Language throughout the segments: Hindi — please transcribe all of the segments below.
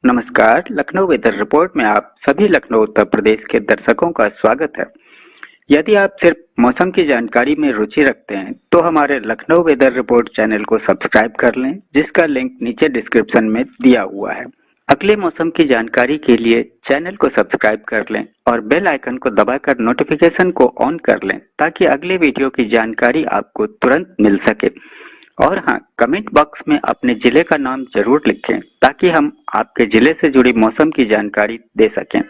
नमस्कार। लखनऊ वेदर रिपोर्ट में आप सभी लखनऊ उत्तर प्रदेश के दर्शकों का स्वागत है। यदि आप सिर्फ मौसम की जानकारी में रुचि रखते हैं तो हमारे लखनऊ वेदर रिपोर्ट चैनल को सब्सक्राइब कर लें, जिसका लिंक नीचे डिस्क्रिप्शन में दिया हुआ है। अगले मौसम की जानकारी के लिए चैनल को सब्सक्राइब कर लें और बेल आइकन को दबाकर नोटिफिकेशन को ऑन कर लें ताकि अगले वीडियो की जानकारी आपको तुरंत मिल सके। और हाँ, कमेंट बॉक्स में अपने जिले का नाम जरूर लिखें ताकि हम आपके जिले से जुड़ी मौसम की जानकारी दे सकें।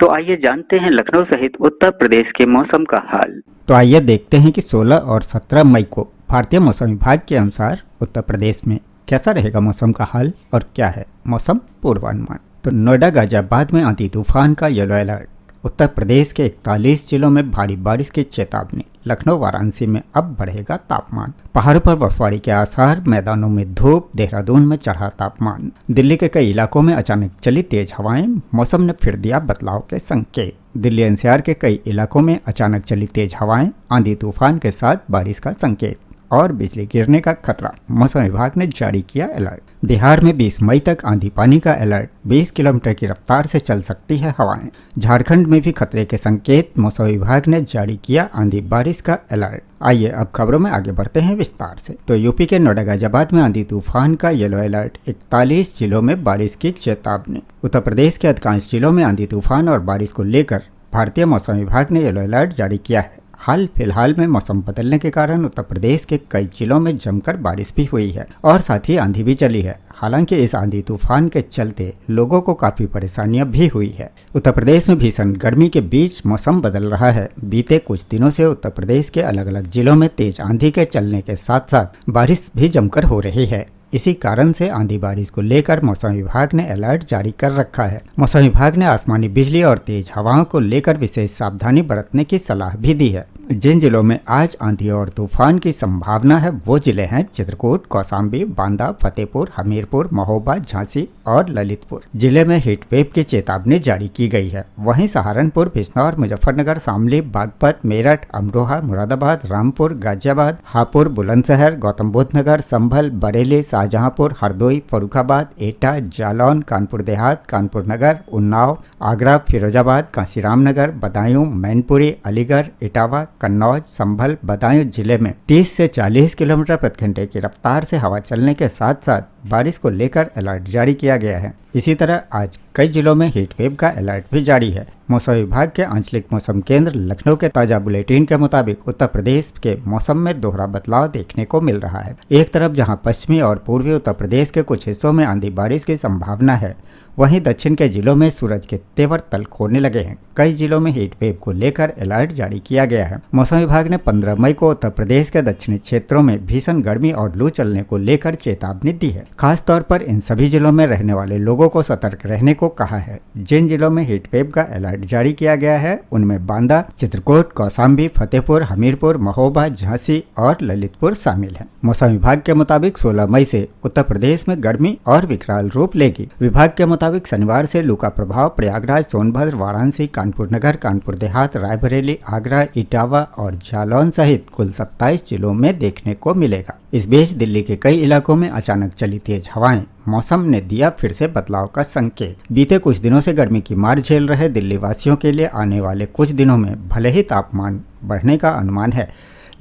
तो आइए जानते हैं लखनऊ सहित उत्तर प्रदेश के मौसम का हाल। तो आइए देखते हैं कि 16 और 17 मई को भारतीय मौसम विभाग के अनुसार उत्तर प्रदेश में कैसा रहेगा मौसम का हाल और क्या है मौसम पूर्वानुमान। तो नोएडा गाजियाबाद में आंधी तूफान का येलो अलर्ट, उत्तर प्रदेश के 41 जिलों में भारी बारिश की चेतावनी, लखनऊ वाराणसी में अब बढ़ेगा तापमान, पहाड़ों पर बर्फबारी के आसार, मैदानों में धूप, देहरादून में चढ़ा तापमान, दिल्ली के कई इलाकों में अचानक चली तेज हवाएं, मौसम ने फिर दिया बदलाव के संकेत। दिल्ली एनसीआर के कई इलाकों में अचानक चली तेज हवाएं, आंधी तूफान के साथ बारिश का संकेत और बिजली गिरने का खतरा, मौसम विभाग ने जारी किया अलर्ट। बिहार में 20 मई तक आंधी पानी का अलर्ट, 20 किलोमीटर की रफ्तार से चल सकती है हवाएं। झारखंड में भी खतरे के संकेत, मौसम विभाग ने जारी किया आंधी बारिश का अलर्ट। आइए अब खबरों में आगे बढ़ते हैं विस्तार से। तो यूपी के नोएडा गाजियाबाद में आंधी तूफान का येलो अलर्ट, 41 जिलों में बारिश की चेतावनी। उत्तर प्रदेश के अधिकांश जिलों में आंधी तूफान और बारिश को लेकर भारतीय मौसम विभाग ने येलो अलर्ट जारी किया है। हाल फिलहाल में मौसम बदलने के कारण उत्तर प्रदेश के कई जिलों में जमकर बारिश भी हुई है और साथ ही आंधी भी चली है। हालांकि इस आंधी तूफान के चलते लोगों को काफी परेशानियां भी हुई है। उत्तर प्रदेश में भीषण गर्मी के बीच मौसम बदल रहा है। बीते कुछ दिनों से उत्तर प्रदेश के अलग अलग जिलों में तेज आंधी के चलने के साथ साथ बारिश भी जमकर हो रही है। इसी कारण से आंधी बारिश को लेकर मौसम विभाग ने अलर्ट जारी कर रखा है। मौसम विभाग ने आसमानी बिजली और तेज हवाओं को लेकर विशेष सावधानी बरतने की सलाह भी दी है। जिन जिलों में आज आंधी और तूफान की संभावना है वो जिले हैं चित्रकूट, कौशाम्बी, बांदा, फतेहपुर, हमीरपुर, महोबा, झांसी और ललितपुर। जिले में हीट वेव की चेतावनी जारी की गई है। वहीं सहारनपुर, बिजनौर, मुजफ्फरनगर, शामली, बागपत, मेरठ, अमरोहा, मुरादाबाद, रामपुर, गाजियाबाद, हापुड़, बुलंदशहर, गौतम बुद्ध नगर, संभल, बरेली, शाहजहांपुर, हरदोई, फर्रुखाबाद, एटा, जालौन, कानपुर देहात, कानपुर नगर, उन्नाव, आगरा, फिरोजाबाद, कांसीराम नगर, बदायूं, मैनपुरी, अलीगढ़, इटावा, कन्नौज, संभल, बदायूं जिले में 30 से 40 किलोमीटर प्रति घंटे की रफ्तार से हवा चलने के साथ साथ बारिश को लेकर अलर्ट जारी किया गया है। इसी तरह आज कई जिलों में हीट वेव का अलर्ट भी जारी है। मौसम विभाग के आंचलिक मौसम केंद्र लखनऊ के ताजा बुलेटिन के मुताबिक उत्तर प्रदेश के मौसम में दोहरा बदलाव देखने को मिल रहा है। एक तरफ जहां पश्चिमी और पूर्वी उत्तर प्रदेश के कुछ हिस्सों में आंधी बारिश की संभावना है, वहीं दक्षिण के जिलों में सूरज के तेवर तल्ख होने लगे हैं। कई जिलों में हीट वेव को लेकर अलर्ट जारी किया गया है। मौसम विभाग ने 15 मई को उत्तर प्रदेश के दक्षिणी क्षेत्रों में भीषण गर्मी और लू चलने को लेकर चेतावनी दी है। खास तौर पर इन सभी जिलों में रहने वाले लोगों को सतर्क रहने को कहा है। जिन जिलों में हीट वेव का अलर्ट जारी किया गया है उनमें बांदा, चित्रकूट, कौशाम्बी, फतेहपुर, हमीरपुर, महोबा, झांसी और ललितपुर शामिल है। मौसम विभाग के मुताबिक 16 मई से उत्तर प्रदेश में गर्मी और विकराल रूप लेगी। विभाग के मुताबिक शनिवार से लू का प्रभाव प्रयागराज, सोनभद्र, वाराणसी, कानपुर नगर, कानपुर देहात, रायबरेली, आगरा, इटावा और जालौन सहित कुल 27 जिलों में देखने को मिलेगा। इस बीच दिल्ली के कई इलाकों में अचानक चली तेज हवाएं, मौसम ने दिया फिर से बदलाव का संकेत। बीते कुछ दिनों से गर्मी की मार झेल रहे दिल्ली वासियों के लिए आने वाले कुछ दिनों में भले ही तापमान बढ़ने का अनुमान है,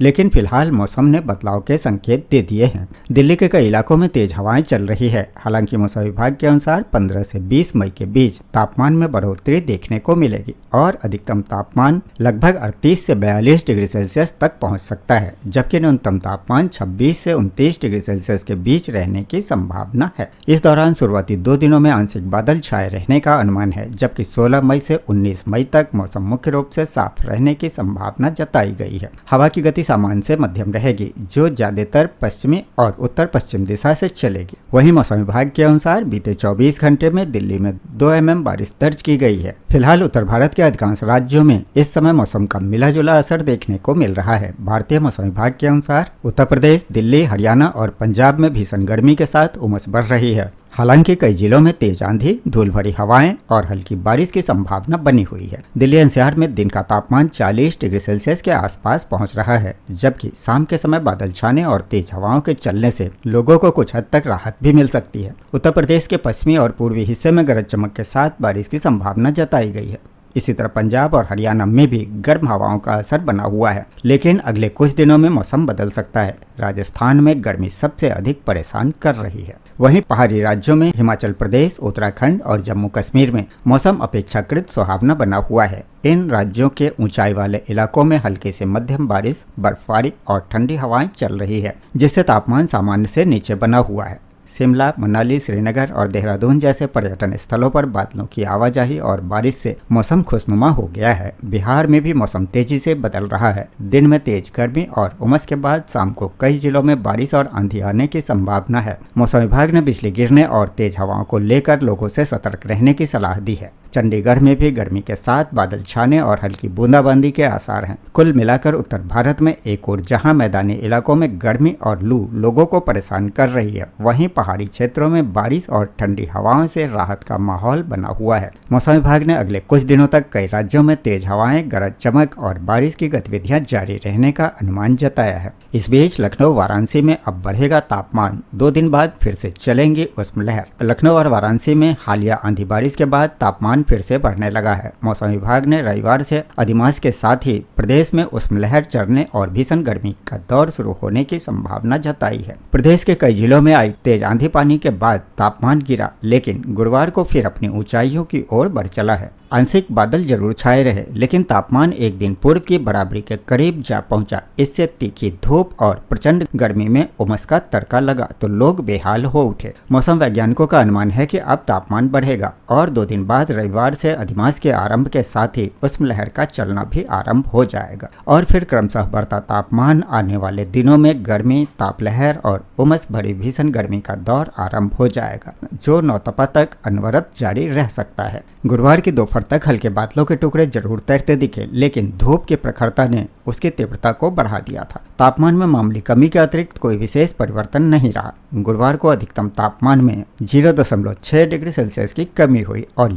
लेकिन फिलहाल मौसम ने बदलाव के संकेत दे दिए हैं। दिल्ली के कई इलाकों में तेज हवाएं चल रही है। हालांकि मौसम विभाग के अनुसार 15 से 20 मई के बीच तापमान में बढ़ोतरी देखने को मिलेगी और अधिकतम तापमान लगभग 38 से 42 डिग्री सेल्सियस तक पहुंच सकता है, जबकि न्यूनतम तापमान 26 से 29 डिग्री सेल्सियस के बीच रहने की संभावना है। इस दौरान शुरुआती 2 दिनों में आंशिक बादल छाए रहने का अनुमान है, जबकि 16 मई से 19 मई तक मौसम मुख्य रूप से साफ रहने की संभावना जताई गई है। हवा की गति सामान्य से मध्यम रहेगी, जो ज्यादातर पश्चिमी और उत्तर पश्चिम दिशा से चलेगी। वहीं मौसम विभाग के अनुसार बीते 24 घंटे में दिल्ली में 2 mm बारिश दर्ज की गई है। फिलहाल उत्तर भारत के अधिकांश राज्यों में इस समय मौसम का मिला जुला असर देखने को मिल रहा है। भारतीय मौसम विभाग के अनुसार उत्तर प्रदेश, दिल्ली, हरियाणा और पंजाब में भीषण गर्मी के साथ उमस बढ़ रही है। हालांकि कई जिलों में तेज आंधी, धूल भरी हवाएं और हल्की बारिश की संभावना बनी हुई है। दिल्ली एनसीआर में दिन का तापमान 40 डिग्री सेल्सियस के आसपास पहुंच रहा है, जबकि शाम के समय बादल छाने और तेज हवाओं के चलने से लोगों को कुछ हद तक राहत भी मिल सकती है। उत्तर प्रदेश के पश्चिमी और पूर्वी हिस्से में गरज चमक के साथ बारिश की संभावना जताई गई है। इसी तरह पंजाब और हरियाणा में भी गर्म हवाओं का असर बना हुआ है, लेकिन अगले कुछ दिनों में मौसम बदल सकता है। राजस्थान में गर्मी सबसे अधिक परेशान कर रही है। वहीं पहाड़ी राज्यों में हिमाचल प्रदेश, उत्तराखंड और जम्मू कश्मीर में मौसम अपेक्षाकृत सुहावना बना हुआ है। इन राज्यों के ऊंचाई वाले इलाकों में हल्की से मध्यम बारिश, बर्फबारी और ठंडी हवाएं चल रही है, जिससे तापमान सामान्य से नीचे बना हुआ है। शिमला, मनाली, श्रीनगर और देहरादून जैसे पर्यटन स्थलों पर बादलों की आवाजाही और बारिश से मौसम खुशनुमा हो गया है। बिहार में भी मौसम तेजी से बदल रहा है। दिन में तेज गर्मी और उमस के बाद शाम को कई जिलों में बारिश और आंधी आने की संभावना है। मौसम विभाग ने बिजली गिरने और तेज हवाओं को लेकर लोगों से सतर्क रहने की सलाह दी है। चंडीगढ़ में भी गर्मी के साथ बादल छाने और हल्की बूंदाबांदी के आसार हैं। कुल मिलाकर उत्तर भारत में एक और जहां मैदानी इलाकों में गर्मी और लू लोगों को परेशान कर रही है, वहीं पहाड़ी क्षेत्रों में बारिश और ठंडी हवाओं से राहत का माहौल बना हुआ है। मौसम विभाग ने अगले कुछ दिनों तक कई राज्यों में तेज हवाएं, गरज चमक और बारिश की गतिविधियां जारी रहने का अनुमान जताया है। इस बीच लखनऊ, वाराणसी में अब बढ़ेगा तापमान। 2 दिन बाद फिर से चलेंगी उष्म लहर। लखनऊ और वाराणसी में हालिया आंधी बारिश के बाद तापमान फिर से बढ़ने लगा है। मौसम विभाग ने रविवार से अधिमास के साथ ही प्रदेश में उष्म लहर चढ़ने और भीषण गर्मी का दौर शुरू होने की संभावना जताई है। प्रदेश के कई जिलों में आई तेज आंधी पानी के बाद तापमान गिरा, लेकिन गुरुवार को फिर अपनी ऊंचाइयों की ओर बढ़ चला है। आंशिक बादल जरूर छाए रहे, लेकिन तापमान एक दिन पूर्व की बराबरी के करीब जा पहुंचा। इससे तीखी धूप और प्रचंड गर्मी में उमस का तड़का लगा तो लोग बेहाल हो उठे। मौसम वैज्ञानिकों का अनुमान है कि अब तापमान बढ़ेगा और 2 दिन बाद रविवार से अधिमास के आरंभ के साथ ही उष्म लहर का चलना भी आरंभ हो जाएगा और फिर क्रमशः बढ़ता तापमान। आने वाले दिनों में गर्मी, तापलहर और उमस भरी भीषण गर्मी का दौर आरंभ हो जाएगा, जो नौतपा तक अनवरत जारी रह सकता है। गुरुवार की दोपहर तक हल्के बादलों के टुकड़े जरूर तैरते दिखे, लेकिन धूप की प्रखरता ने उसकी तीव्रता को बढ़ा दिया था। तापमान में मामूली कमी के अतिरिक्त कोई विशेष परिवर्तन नहीं रहा। गुरुवार को अधिकतम तापमान में 0.6 डिग्री सेल्सियस की कमी हुई और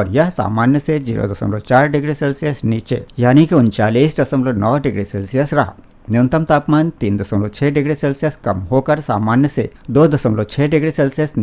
यह सामान्य से 0.4 डिग्री सेल्सियस नीचे यानी कि 39.9 डिग्री सेल्सियस रहा। न्यूनतम तापमान 3.6 डिग्री सेल्सियस कम होकर सामान्य से 2.6 डिग्री सेल्सियस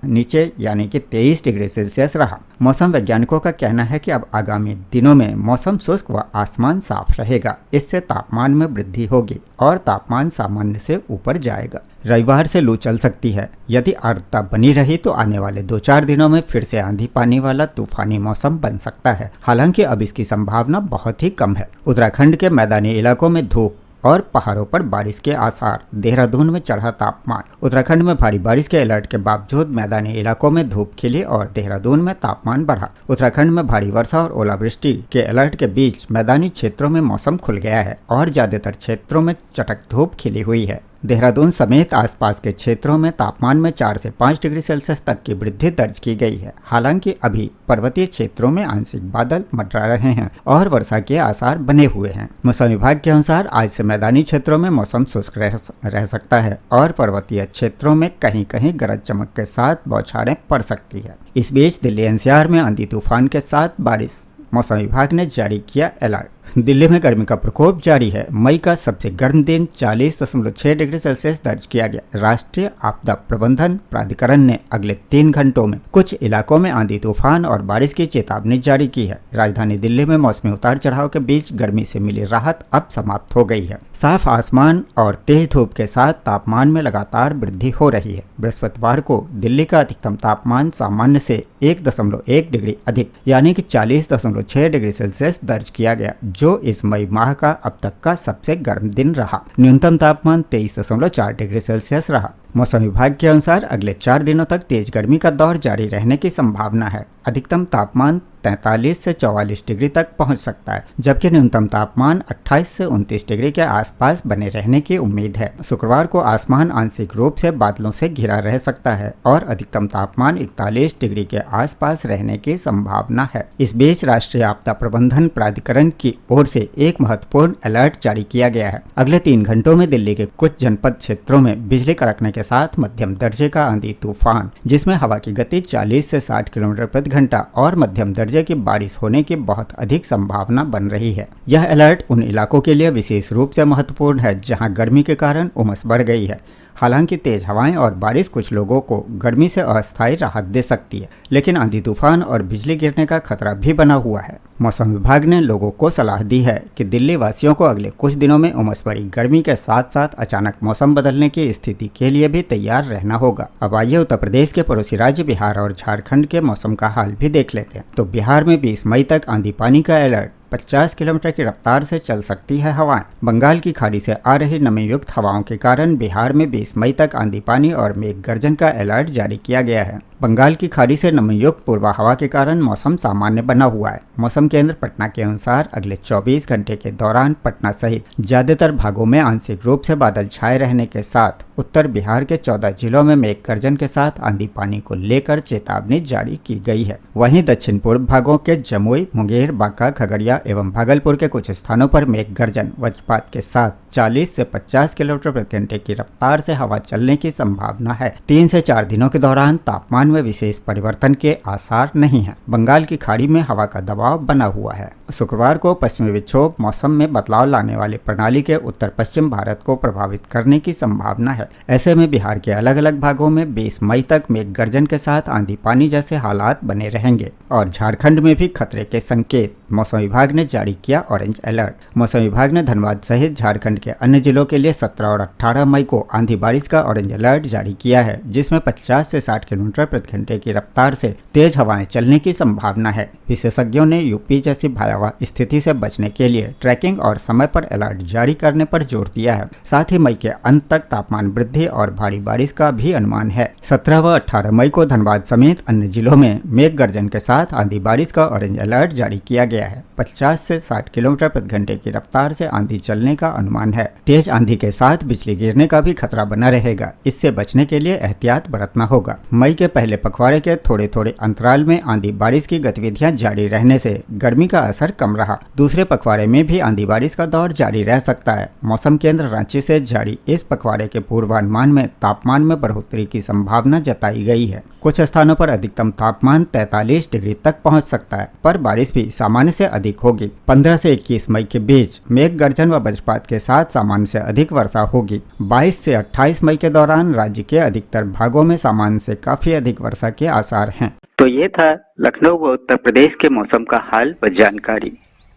नीचे यानी कि 23 डिग्री सेल्सियस रहा। मौसम वैज्ञानिकों का कहना है कि अब आगामी दिनों में मौसम शुष्क व आसमान साफ रहेगा। इससे तापमान में वृद्धि होगी और तापमान सामान्य से ऊपर जाएगा। रविवार से लू चल सकती है। यदि आर्द्रता बनी रही तो आने वाले 2-4 दिनों में फिर से आंधी पानी वाला तूफानी मौसम बन सकता है। हालांकि अब इसकी संभावना बहुत ही कम है। उत्तराखंड के मैदानी इलाकों में धूप और पहाड़ों पर बारिश के आसार। देहरादून में चढ़ा तापमान। उत्तराखंड में भारी बारिश के अलर्ट के बावजूद मैदानी इलाकों में धूप खिली और देहरादून में तापमान बढ़ा। उत्तराखंड में भारी वर्षा और ओलावृष्टि के अलर्ट के बीच मैदानी क्षेत्रों में मौसम खुल गया है और ज्यादातर क्षेत्रों में चटक धूप खिली हुई है। देहरादून समेत आसपास के क्षेत्रों में तापमान में 4 से 5 डिग्री सेल्सियस तक की वृद्धि दर्ज की गई है। हालांकि अभी पर्वतीय क्षेत्रों में आंशिक बादल मंडरा रहे हैं और वर्षा के आसार बने हुए हैं। मौसम विभाग के अनुसार आज से मैदानी क्षेत्रों में मौसम शुष्क रह सकता है और पर्वतीय क्षेत्रों में कहीं कहीं गरज चमक के साथ बौछारें पड़ सकती है। इस बीच दिल्ली एनसीआर में आंधी तूफान के साथ बारिश। मौसम विभाग ने जारी किया अलर्ट। दिल्ली में गर्मी का प्रकोप जारी है। मई का सबसे गर्म दिन 40.6 डिग्री सेल्सियस दर्ज किया गया। राष्ट्रीय आपदा प्रबंधन प्राधिकरण ने अगले 3 घंटों में कुछ इलाकों में आंधी तूफान और बारिश की चेतावनी जारी की है। राजधानी दिल्ली में मौसमी उतार चढ़ाव के बीच गर्मी से मिली राहत अब समाप्त हो गई है। साफ आसमान और तेज धूप के साथ तापमान में लगातार वृद्धि हो रही है। बृहस्पतिवार को दिल्ली का अधिकतम तापमान सामान्य से 1.1 डिग्री अधिक यानी कि 40.6 डिग्री सेल्सियस दर्ज किया गया, जो इस मई माह का अब तक का सबसे गर्म दिन रहा। न्यूनतम तापमान 23.4 डिग्री सेल्सियस रहा। मौसम विभाग के अनुसार अगले 4 दिनों तक तेज गर्मी का दौर जारी रहने की संभावना है। अधिकतम तापमान 43 से 44 डिग्री तक पहुंच सकता है, जबकि न्यूनतम तापमान 28 से 29 डिग्री के आसपास बने रहने की उम्मीद है। शुक्रवार को आसमान आंशिक रूप से बादलों से घिरा रह सकता है और अधिकतम तापमान 41 डिग्री के आसपास रहने की संभावना है। इस बीच राष्ट्रीय आपदा प्रबंधन प्राधिकरण की ओर से एक महत्वपूर्ण अलर्ट जारी किया गया है। अगले 3 घंटों में दिल्ली के कुछ जनपद क्षेत्रों में बिजली कड़कने के के साथ मध्यम दर्जे का आंधी तूफान, जिसमें हवा की गति 40 से 60 किलोमीटर प्रति घंटा और मध्यम दर्जे की बारिश होने की बहुत अधिक संभावना बन रही है। यह अलर्ट उन इलाकों के लिए विशेष रूप से महत्वपूर्ण है जहां गर्मी के कारण उमस बढ़ गई है। हालांकि तेज हवाएं और बारिश कुछ लोगों को गर्मी से अस्थायी राहत दे सकती है, लेकिन आंधी तूफान और बिजली गिरने का खतरा भी बना हुआ है। मौसम विभाग ने लोगों को सलाह दी है कि दिल्ली वासियों को अगले कुछ दिनों में उमस भरी गर्मी के साथ साथ अचानक मौसम बदलने की स्थिति के लिए भी तैयार रहना होगा। अब आइए उत्तर प्रदेश के पड़ोसी राज्य बिहार और झारखंड के मौसम का हाल भी देख लेते हैं। तो बिहार में 20 मई तक आंधी पानी का अलर्ट, 50 किलोमीटर की रफ्तार से चल सकती है हवाएं। बंगाल की खाड़ी से आ रही नमी युक्त हवाओं के कारण बिहार में 20 मई तक आंधी पानी और मेघ गर्जन का अलर्ट जारी किया गया है। बंगाल की खाड़ी से नमी युक्त पूर्वा हवा के कारण मौसम सामान्य बना हुआ है। मौसम केंद्र पटना के अनुसार अगले 24 घंटे के दौरान पटना सहित ज्यादातर भागों में आंशिक रूप से बादल छाए रहने के साथ उत्तर बिहार के 14 जिलों में मेघ गर्जन के साथ आंधी पानी को लेकर चेतावनी जारी की गई है। वहीं दक्षिण पूर्व भागों के जमुई, मुंगेर, बांका, खगड़िया एवं भागलपुर के कुछ स्थानों पर मेघ गर्जन वज्रपात के साथ 40 से 50 किलोमीटर प्रति घंटे की रफ्तार से हवा चलने की संभावना है। 3 से 4 दिनों के दौरान तापमान में विशेष परिवर्तन के आसार नहीं है। बंगाल की खाड़ी में हवा का दबाव बना हुआ है। शुक्रवार को पश्चिमी विक्षोभ मौसम में बदलाव लाने वाली प्रणाली के उत्तर पश्चिम भारत को प्रभावित करने की संभावना है। ऐसे में बिहार के अलग अलग भागों में 20 मई तक मेघ गर्जन के साथ आंधी पानी जैसे हालात बने रहेंगे और झारखंड में भी खतरे के संकेत। मौसम विभाग ने जारी किया ऑरेंज अलर्ट। मौसम विभाग ने धनबाद सहित झारखंड के अन्य जिलों के लिए 17 और 18 मई को आंधी बारिश का ऑरेंज अलर्ट जारी किया है, जिसमें 50 से 60 किलोमीटर प्रति घंटे की रफ्तार से तेज हवाएं चलने की संभावना है। विशेषज्ञों ने यूपी जैसी भयावह स्थिति से बचने के लिए ट्रैकिंग और समय पर अलर्ट जारी करने पर जोर दिया है। साथ ही मई के अंत तक तापमान वृद्धि और भारी बारिश का भी अनुमान है। 17 व 18 मई को धनबाद समेत अन्य जिलों में मेघ गर्जन के साथ आंधी बारिश का ऑरेंज अलर्ट जारी किया गया है। 50 से 60 किलोमीटर प्रति घंटे की रफ्तार से आंधी चलने का अनुमान है। तेज आंधी के साथ बिजली गिरने का भी खतरा बना रहेगा। इससे बचने के लिए एहतियात बरतना होगा। मई के पहले पखवाड़े के थोड़े थोड़े अंतराल में आंधी बारिश की गतिविधियां जारी रहने से गर्मी का असर कम रहा। दूसरे पखवाड़े में भी आंधी बारिश का दौर जारी रह सकता है। मौसम केंद्र रांची से जारी इस पखवाड़े के पूर्वानुमान में तापमान में बढ़ोतरी की संभावना जताई गई है। कुछ स्थानों पर अधिकतम तापमान 43 डिग्री तक पहुंच सकता है, पर बारिश भी सामान्य से अधिक होगी। 15 से 21 मई के बीच मेघ गर्जन व वज्रपात के साथ सामान्य से अधिक वर्षा होगी। 22 से 28 मई के दौरान राज्य के अधिकतर भागों में सामान्य से काफी अधिक वर्षा के आसार हैं। तो ये था लखनऊ व उत्तर प्रदेश के मौसम का हाल व जानकारी।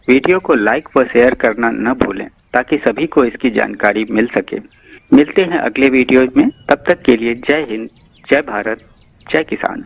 वीडियो को लाइक व शेयर करना न भूलें ताकि सभी को इसकी जानकारी मिल सके। मिलते हैं अगले वीडियो में, तब तक के लिए जय हिंद, जय भारत, जय किसान।